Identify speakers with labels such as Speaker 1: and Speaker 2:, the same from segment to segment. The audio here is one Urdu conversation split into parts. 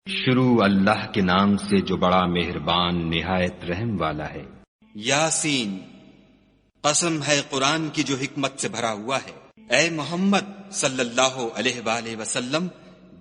Speaker 1: شروع اللہ کے نام سے جو بڑا مہربان نہایت رحم والا ہے۔
Speaker 2: یاسین، قسم ہے قرآن کی جو حکمت سے بھرا ہوا ہے۔ اے محمد صلی اللہ علیہ وآلہ وسلم،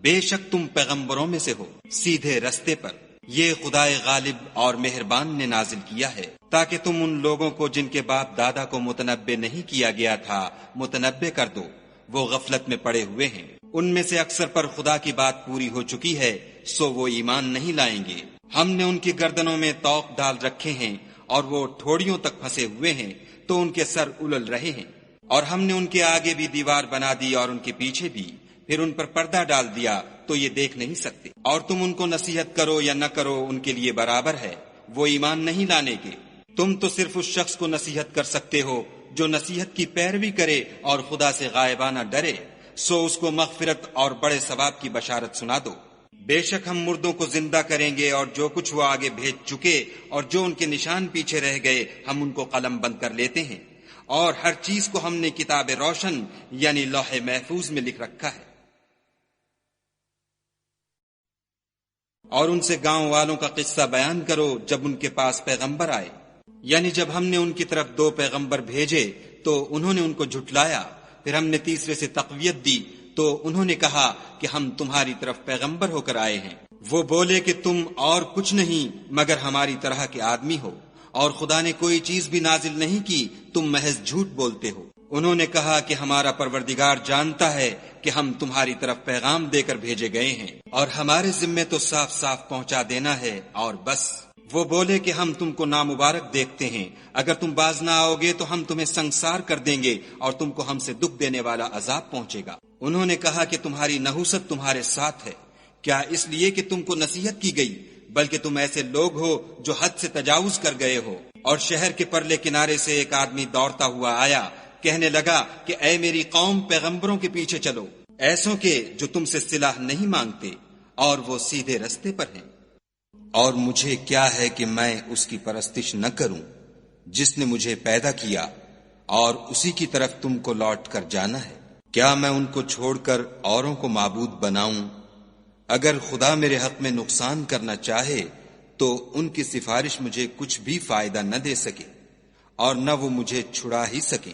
Speaker 2: بے شک تم پیغمبروں میں سے ہو سیدھے رستے پر۔ یہ خدائے غالب اور مہربان نے نازل کیا ہے تاکہ تم ان لوگوں کو جن کے باپ دادا کو متنبع نہیں کیا گیا تھا متنبع کر دو، وہ غفلت میں پڑے ہوئے ہیں۔ ان میں سے اکثر پر خدا کی بات پوری ہو چکی ہے، سو وہ ایمان نہیں لائیں گے۔ ہم نے ان کی گردنوں میں طوق ڈال رکھے ہیں اور وہ ٹھوڑیوں تک پھنسے ہوئے ہیں تو ان کے سر الل رہے ہیں، اور ہم نے ان کے آگے بھی دیوار بنا دی اور ان کے پیچھے بھی، پھر ان پر پردہ ڈال دیا تو یہ دیکھ نہیں سکتے۔ اور تم ان کو نصیحت کرو یا نہ کرو ان کے لیے برابر ہے، وہ ایمان نہیں لانے کے۔ تم تو صرف اس شخص کو نصیحت کر سکتے ہو جو نصیحت کی پیروی کرے اور خدا سے غائبانہ ڈرے، سو اس کو مغفرت اور بڑے ثواب کی بشارت سنا دو۔ بے شک ہم مردوں کو زندہ کریں گے، اور جو کچھ وہ آگے بھیج چکے اور جو ان کے نشان پیچھے رہ گئے ہم ان کو قلم بند کر لیتے ہیں، اور ہر چیز کو ہم نے کتاب روشن یعنی لوح محفوظ میں لکھ رکھا ہے۔ اور ان سے گاؤں والوں کا قصہ بیان کرو جب ان کے پاس پیغمبر آئے، یعنی جب ہم نے ان کی طرف 2 پیغمبر بھیجے تو انہوں نے ان کو جھٹلایا، پھر ہم نے تیسرے سے تقویت دی تو انہوں نے کہا کہ ہم تمہاری طرف پیغمبر ہو کر آئے ہیں۔ وہ بولے کہ تم اور کچھ نہیں مگر ہماری طرح کے آدمی ہو، اور خدا نے کوئی چیز بھی نازل نہیں کی، تم محض جھوٹ بولتے ہو۔ انہوں نے کہا کہ ہمارا پروردگار جانتا ہے کہ ہم تمہاری طرف پیغام دے کر بھیجے گئے ہیں، اور ہمارے ذمے تو صاف صاف پہنچا دینا ہے اور بس۔ وہ بولے کہ ہم تم کو نامبارک دیکھتے ہیں، اگر تم باز نہ آؤ گے تو ہم تمہیں سنگسار کر دیں گے اور تم کو ہم سے دکھ دینے والا عذاب پہنچے گا۔ انہوں نے کہا کہ تمہاری نحوست تمہارے ساتھ ہے، کیا اس لیے کہ تم کو نصیحت کی گئی، بلکہ تم ایسے لوگ ہو جو حد سے تجاوز کر گئے ہو۔ اور شہر کے پرلے کنارے سے ایک آدمی دوڑتا ہوا آیا، کہنے لگا کہ اے میری قوم، پیغمبروں کے پیچھے چلو، ایسوں کے جو تم سے صلاح نہیں مانگتے اور وہ سیدھے رستے پر ہیں۔ اور مجھے کیا ہے کہ میں اس کی پرستش نہ کروں جس نے مجھے پیدا کیا، اور اسی کی طرف تم کو لوٹ کر جانا ہے۔ کیا میں ان کو چھوڑ کر اوروں کو معبود بناؤں؟ اگر خدا میرے حق میں نقصان کرنا چاہے تو ان کی سفارش مجھے کچھ بھی فائدہ نہ دے سکے، اور نہ وہ مجھے چھڑا ہی سکیں۔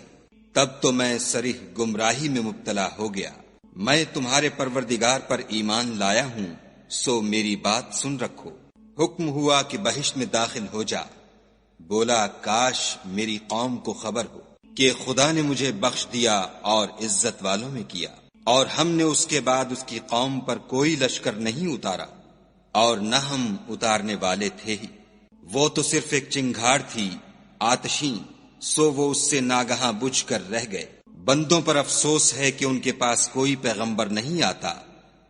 Speaker 2: تب تو میں صریح گمراہی میں مبتلا ہو گیا۔ میں تمہارے پروردگار پر ایمان لایا ہوں، سو میری بات سن رکھو۔ حکم ہوا کہ بہشت میں داخل ہو جا۔ بولا کاش میری قوم کو خبر ہو کہ خدا نے مجھے بخش دیا اور عزت والوں میں کیا، اور ہم نے اس کے بعد اس کی قوم پر کوئی لشکر نہیں اتارا، اور نہ ہم اتارنے والے تھے ہی۔ وہ تو صرف ایک چنگھاڑ تھی آتشیں، سو وہ اس سے ناگہاں بجھ کر رہ گئے۔ بندوں پر افسوس ہے کہ ان کے پاس کوئی پیغمبر نہیں آتا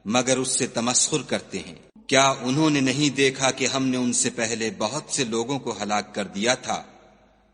Speaker 2: مگر اس سے تمسخر کرتے ہیں۔ کیا انہوں نے نہیں دیکھا کہ ہم نے ان سے پہلے بہت سے لوگوں کو ہلاک کر دیا تھا؟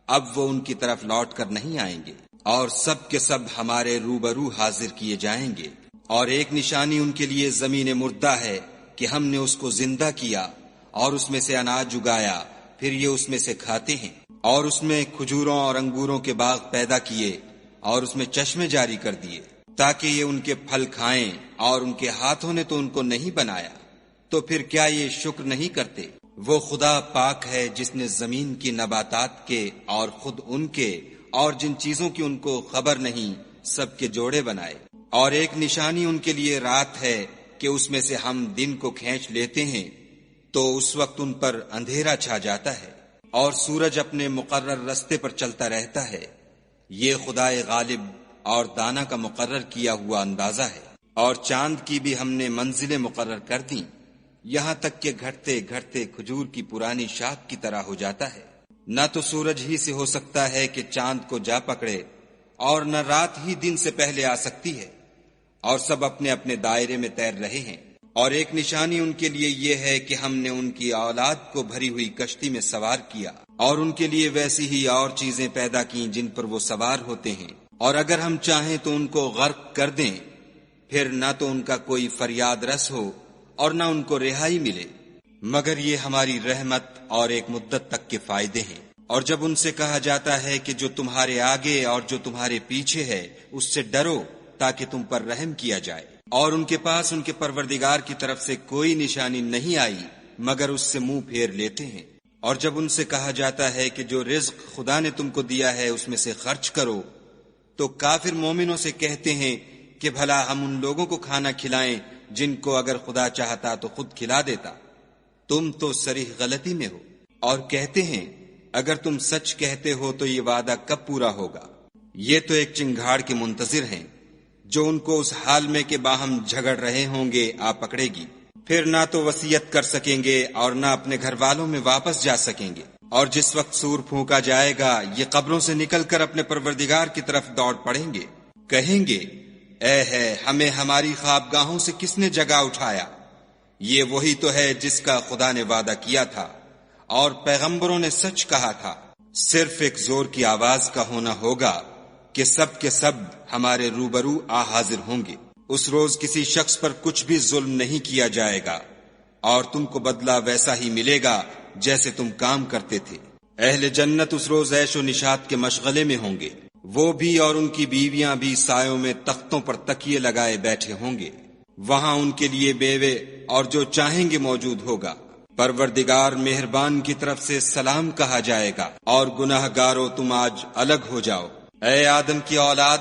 Speaker 2: اب وہ ان کی طرف لوٹ کر نہیں آئیں گے، اور سب کے سب ہمارے روبرو حاضر کیے جائیں گے۔ اور ایک نشانی ان کے لیے زمین مردہ ہے کہ ہم نے اس کو زندہ کیا اور اس میں سے اناج اگایا، پھر یہ اس میں سے کھاتے ہیں۔ اور اس میں کھجوروں اور انگوروں کے باغ پیدا کیے اور اس میں چشمے جاری کر دیے تاکہ یہ ان کے پھل کھائیں، اور ان کے ہاتھوں نے تو ان کو نہیں بنایا، تو پھر کیا یہ شکر نہیں کرتے؟ وہ خدا پاک ہے جس نے زمین کی نباتات کے اور خود ان کے اور جن چیزوں کی ان کو خبر نہیں سب کے جوڑے بنائے۔ اور ایک نشانی ان کے لیے رات ہے کہ اس میں سے ہم دن کو کھینچ لیتے ہیں تو اس وقت ان پر اندھیرا چھا جاتا ہے، اور سورج اپنے مقرر رستے پر چلتا رہتا ہے۔ یہ خدائے غالب اور دانا کا مقرر کیا ہوا اندازہ ہے۔ اور چاند کی بھی ہم نے منزلیں مقرر کر دیں، یہاں تک کہ گھٹتے گھٹتے کھجور کی پرانی شاخ کی طرح ہو جاتا ہے۔ نہ تو سورج ہی سے ہو سکتا ہے کہ چاند کو جا پکڑے، اور نہ رات ہی دن سے پہلے آ سکتی ہے، اور سب اپنے اپنے دائرے میں تیر رہے ہیں۔ اور ایک نشانی ان کے لیے یہ ہے کہ ہم نے ان کی اولاد کو بھری ہوئی کشتی میں سوار کیا، اور ان کے لیے ویسی ہی اور چیزیں پیدا کیں جن پر وہ سوار ہوتے ہیں، اور اگر ہم چاہیں تو ان کو غرق کر دیں، پھر نہ تو ان کا کوئی فریاد رس ہو اور نہ ان کو رہائی ملے، مگر یہ ہماری رحمت اور ایک مدت تک کے فائدے ہیں۔ اور جب ان سے کہا جاتا ہے کہ جو تمہارے آگے اور جو تمہارے پیچھے ہے اس سے ڈرو، تاکہ تم پر رحم کیا جائے، اور ان کے پاس ان کے پروردگار کی طرف سے کوئی نشانی نہیں آئی مگر اس سے منہ پھیر لیتے ہیں۔ اور جب ان سے کہا جاتا ہے کہ جو رزق خدا نے تم کو دیا ہے اس میں سے خرچ کرو، تو کافر مومنوں سے کہتے ہیں کہ بھلا ہم ان لوگوں کو کھانا کھلائیں جن کو اگر خدا چاہتا تو خود کھلا دیتا، تم تو صریح غلطی میں ہو۔ اور کہتے ہیں اگر تم سچ کہتے ہو تو یہ وعدہ کب پورا ہوگا؟ یہ تو ایک چنگھاڑ کے منتظر ہیں جو ان کو اس حال میں کہ باہم جھگڑ رہے ہوں گے آ پکڑے گی، پھر نہ تو وصیت کر سکیں گے اور نہ اپنے گھر والوں میں واپس جا سکیں گے۔ اور جس وقت سور پھونکا جائے گا یہ قبروں سے نکل کر اپنے پروردگار کی طرف دوڑ پڑیں گے، کہیں گے اے ہے ہمیں ہماری خوابگاہوں سے کس نے جگا اٹھایا؟ یہ وہی تو ہے جس کا خدا نے وعدہ کیا تھا اور پیغمبروں نے سچ کہا تھا۔ صرف ایک زور کی آواز کا ہونا ہوگا کہ سب کے سب ہمارے روبرو آ حاضر ہوں گے۔ اس روز کسی شخص پر کچھ بھی ظلم نہیں کیا جائے گا اور تم کو بدلہ ویسا ہی ملے گا جیسے تم کام کرتے تھے۔ اہل جنت اس روز عیش و نشاط کے مشغلے میں ہوں گے، وہ بھی اور ان کی بیویاں بھی سایوں میں تختوں پر تکیے لگائے بیٹھے ہوں گے، وہاں ان کے لیے بیوے اور جو چاہیں گے موجود ہوگا۔ پروردگار مہربان کی طرف سے سلام کہا جائے گا، اور گناہ گارو تم آج الگ ہو جاؤ۔ اے آدم کی اولاد،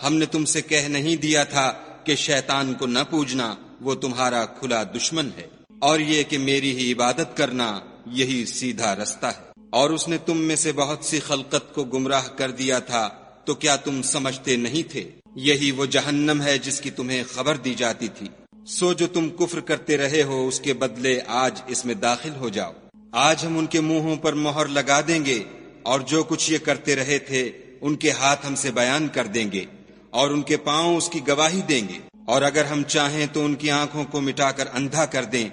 Speaker 2: ہم نے تم سے کہہ نہیں دیا تھا کہ شیطان کو نہ پوجنا، وہ تمہارا کھلا دشمن ہے، اور یہ کہ میری ہی عبادت کرنا یہی سیدھا رستہ ہے۔ اور اس نے تم میں سے بہت سی خلقت کو گمراہ کر دیا تھا، تو کیا تم سمجھتے نہیں تھے؟ یہی وہ جہنم ہے جس کی تمہیں خبر دی جاتی تھی۔ سو جو تم کفر کرتے رہے ہو اس کے بدلے آج اس میں داخل ہو جاؤ۔ آج ہم ان کے منہوں پر مہر لگا دیں گے، اور جو کچھ یہ کرتے رہے تھے ان کے ہاتھ ہم سے بیان کر دیں گے، اور ان کے پاؤں اس کی گواہی دیں گے۔ اور اگر ہم چاہیں تو ان کی آنکھوں کو مٹا کر اندھا کر دیں،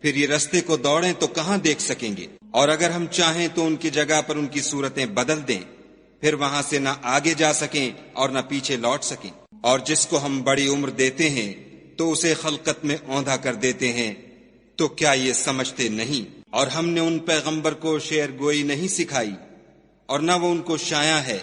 Speaker 2: پھر یہ رستے کو دوڑیں تو کہاں دیکھ سکیں گے؟ اور اگر ہم چاہیں تو ان کی جگہ پر ان کی صورتیں بدل دیں، پھر وہاں سے نہ آگے جا سکیں اور نہ پیچھے لوٹ سکیں۔ اور جس کو ہم بڑی عمر دیتے ہیں تو اسے خلقت میں اوندھا کر دیتے ہیں، تو کیا یہ سمجھتے نہیں؟ اور ہم نے ان پیغمبر کو شعر گوئی نہیں سکھائی اور نہ وہ ان کو شایع ہے،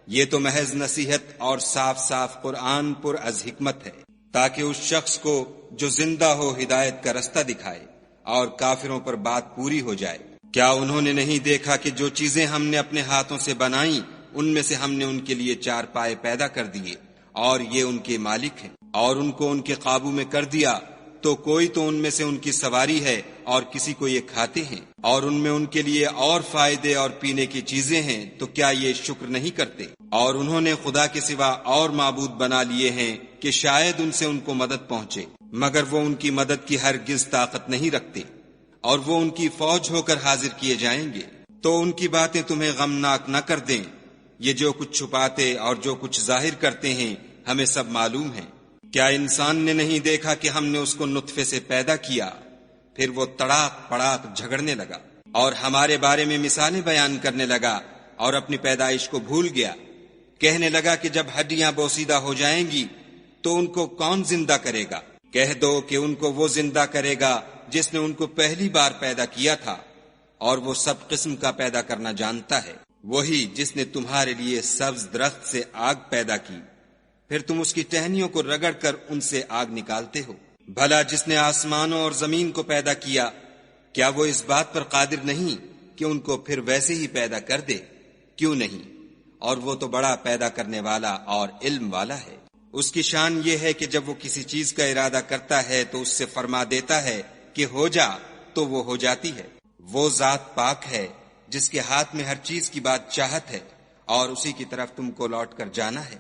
Speaker 2: یہ تو محض نصیحت اور صاف صاف قرآن پر از حکمت ہے، تاکہ اس شخص کو جو زندہ ہو ہدایت کا رستہ دکھائے اور کافروں پر بات پوری ہو جائے۔ کیا انہوں نے نہیں دیکھا کہ جو چیزیں ہم نے اپنے ہاتھوں سے بنائیں ان میں سے ہم نے ان کے لیے 4 پائے پیدا کر دیے، اور یہ ان کے مالک ہیں، اور ان کو ان کے قابو میں کر دیا، تو کوئی تو ان میں سے ان کی سواری ہے اور کسی کو یہ کھاتے ہیں، اور ان میں ان کے لیے اور فائدے اور پینے کی چیزیں ہیں، تو کیا یہ شکر نہیں کرتے؟ اور انہوں نے خدا کے سوا اور معبود بنا لیے ہیں کہ شاید ان سے ان کو مدد پہنچے، مگر وہ ان کی مدد کی ہرگز طاقت نہیں رکھتے، اور وہ ان کی فوج ہو کر حاضر کیے جائیں گے۔ تو ان کی باتیں تمہیں غمناک نہ کر دیں، یہ جو کچھ چھپاتے اور جو کچھ ظاہر کرتے ہیں ہمیں سب معلوم ہے۔ کیا انسان نے نہیں دیکھا کہ ہم نے اس کو نطفے سے پیدا کیا، پھر وہ تڑاک پڑاک جھگڑنے لگا اور ہمارے بارے میں مثالیں بیان کرنے لگا، اور اپنی پیدائش کو بھول گیا، کہنے لگا کہ جب ہڈیاں بوسیدہ ہو جائیں گی تو ان کو کون زندہ کرے گا؟ کہہ دو کہ ان کو وہ زندہ کرے گا جس نے ان کو پہلی بار پیدا کیا تھا، اور وہ سب قسم کا پیدا کرنا جانتا ہے، وہی جس نے تمہارے لیے سبز درخت سے آگ پیدا کی، پھر تم اس کی ٹہنیوں کو رگڑ کر ان سے آگ نکالتے ہو۔ بھلا جس نے آسمانوں اور زمین کو پیدا کیا، کیا وہ اس بات پر قادر نہیں کہ ان کو پھر ویسے ہی پیدا کر دے؟ کیوں نہیں؟ اور وہ تو بڑا پیدا کرنے والا اور علم والا ہے۔ اس کی شان یہ ہے کہ جب وہ کسی چیز کا ارادہ کرتا ہے تو اس سے فرما دیتا ہے کہ ہو جا، تو وہ ہو جاتی ہے۔ وہ ذات پاک ہے جس کے ہاتھ میں ہر چیز کی بات چاہت ہے، اور اسی کی طرف تم کو لوٹ کر جانا ہے۔